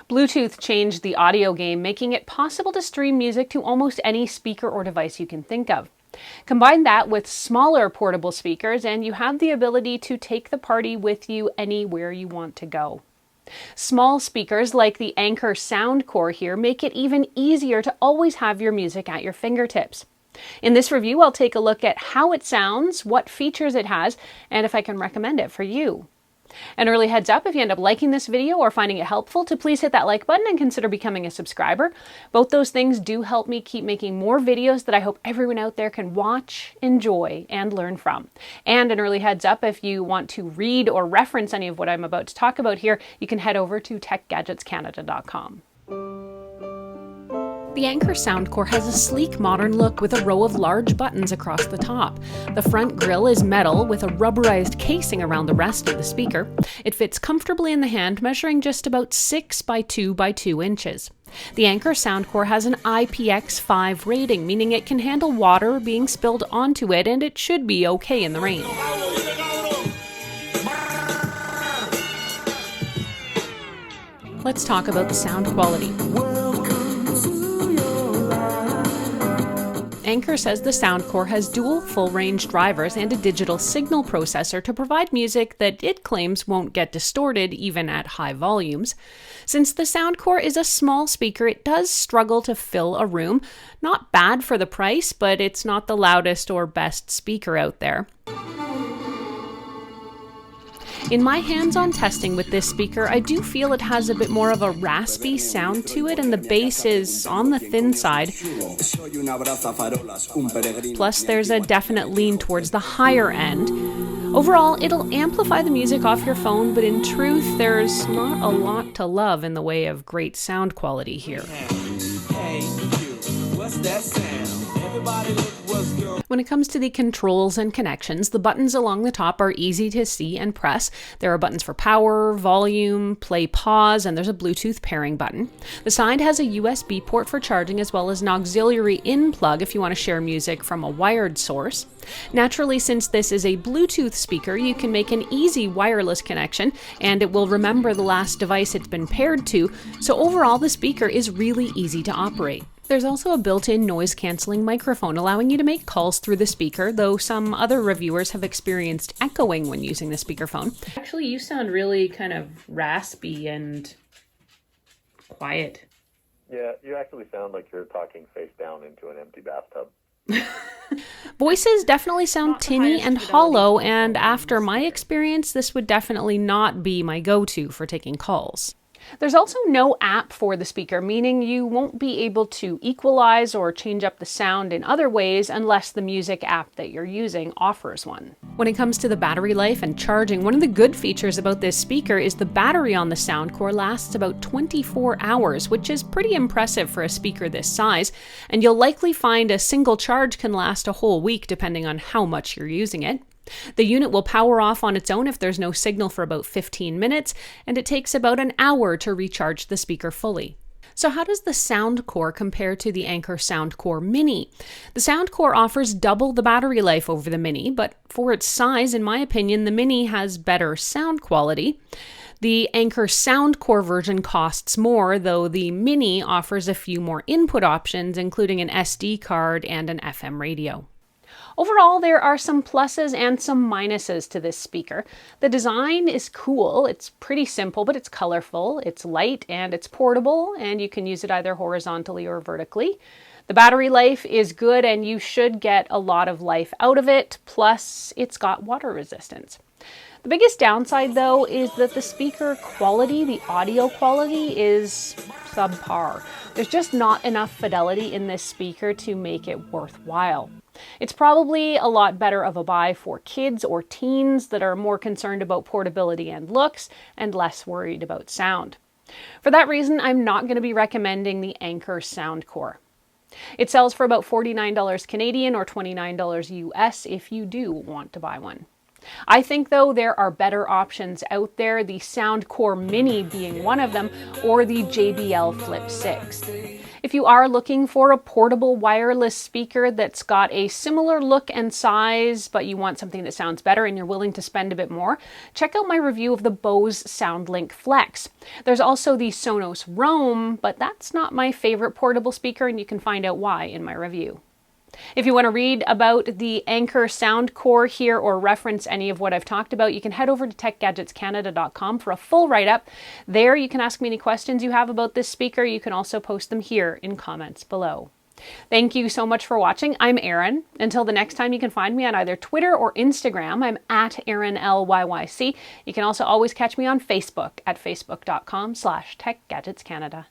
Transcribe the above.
Bluetooth changed the audio game, making it possible to stream music to almost any speaker or device you can think of. Combine that with smaller portable speakers and you have the ability to take the party with you anywhere you want to go. Small speakers like the Anker SoundCore here make it even easier to always have your music at your fingertips. In this review, I'll take a look at how it sounds, what features it has, and if I can recommend it for you. An early heads up, if you end up liking this video or finding it helpful, to please hit that like button and consider becoming a subscriber. Both those things do help me keep making more videos that I hope everyone out there can watch, enjoy, and learn from. And an early heads up, if you want to read or reference any of what I'm about to talk about here, you can head over to techgadgetscanada.com. The Anker SoundCore has a sleek modern look with a row of large buttons across the top. The front grille is metal with a rubberized casing around the rest of the speaker. It fits comfortably in the hand, measuring just about 6 by 2 by 2 inches. The Anker SoundCore has an IPX5 rating, meaning it can handle water being spilled onto it, and it should be okay in the rain. Let's talk about the sound quality. Anker says the SoundCore has dual full-range drivers and a digital signal processor to provide music that it claims won't get distorted even at high volumes. Since the SoundCore is a small speaker, it does struggle to fill a room. Not bad for the price, but it's not the loudest or best speaker out there. In my hands-on testing with this speaker, I do feel it has a bit more of a raspy sound to it, and the bass is on the thin side. Plus, there's a definite lean towards the higher end. Overall, it'll amplify the music off your phone, but in truth, there's not a lot to love in the way of great sound quality here. When it comes to the controls and connections, the buttons along the top are easy to see and press. There are buttons for power, volume, play, pause, and there's a Bluetooth pairing button. The side has a USB port for charging as well as an auxiliary in plug if you want to share music from a wired source. Naturally, since this is a Bluetooth speaker, you can make an easy wireless connection and it will remember the last device it's been paired to, so overall the speaker is really easy to operate. There's also a built-in noise-canceling microphone allowing you to make calls through the speaker, though some other reviewers have experienced echoing when using the speakerphone. Actually, you sound really kind of raspy and quiet. Yeah, you actually sound like you're talking face down into an empty bathtub. Voices definitely sound tinny and hollow, and after my experience, this would definitely not be my go-to for taking calls. There's also no app for the speaker, meaning you won't be able to equalize or change up the sound in other ways unless the music app that you're using offers one. When it comes to the battery life and charging, one of the good features about this speaker is the battery on the SoundCore lasts about 24 hours, which is pretty impressive for a speaker this size, and you'll likely find a single charge can last a whole week depending on how much you're using it. The unit will power off on its own if there's no signal for about 15 minutes, and it takes about an hour to recharge the speaker fully. So how does the SoundCore compare to the Anker SoundCore Mini? The SoundCore offers double the battery life over the Mini, but for its size, in my opinion, the Mini has better sound quality. The Anker SoundCore version costs more, though the Mini offers a few more input options, including an SD card and an FM radio. Overall, there are some pluses and some minuses to this speaker. The design is cool. It's pretty simple, but it's colorful, it's light, and it's portable, and you can use it either horizontally or vertically. The battery life is good, and you should get a lot of life out of it, plus it's got water resistance. The biggest downside, though, is that the speaker quality, the audio quality, is subpar. There's just not enough fidelity in this speaker to make it worthwhile. It's probably a lot better of a buy for kids or teens that are more concerned about portability and looks and less worried about sound. For that reason, I'm not going to be recommending the Anker SoundCore. It sells for about $49 Canadian or $29 US if you do want to buy one. I think, though, there are better options out there, the SoundCore Mini being one of them, or the JBL Flip 6. If you are looking for a portable wireless speaker that's got a similar look and size, but you want something that sounds better and you're willing to spend a bit more, check out my review of the Bose SoundLink Flex. There's also the Sonos Roam, but that's not my favorite portable speaker, and you can find out why in my review. If you want to read about the Anker SoundCore here or reference any of what I've talked about, you can head over to techgadgetscanada.com for a full write-up. There you can ask me any questions you have about this speaker. You can also post them here in comments below. Thank you so much for watching. I'm Erin. Until the next time, you can find me on either Twitter or Instagram. I'm at ErinLYYC. You can also always catch me on Facebook at facebook.com/techgadgetscanada.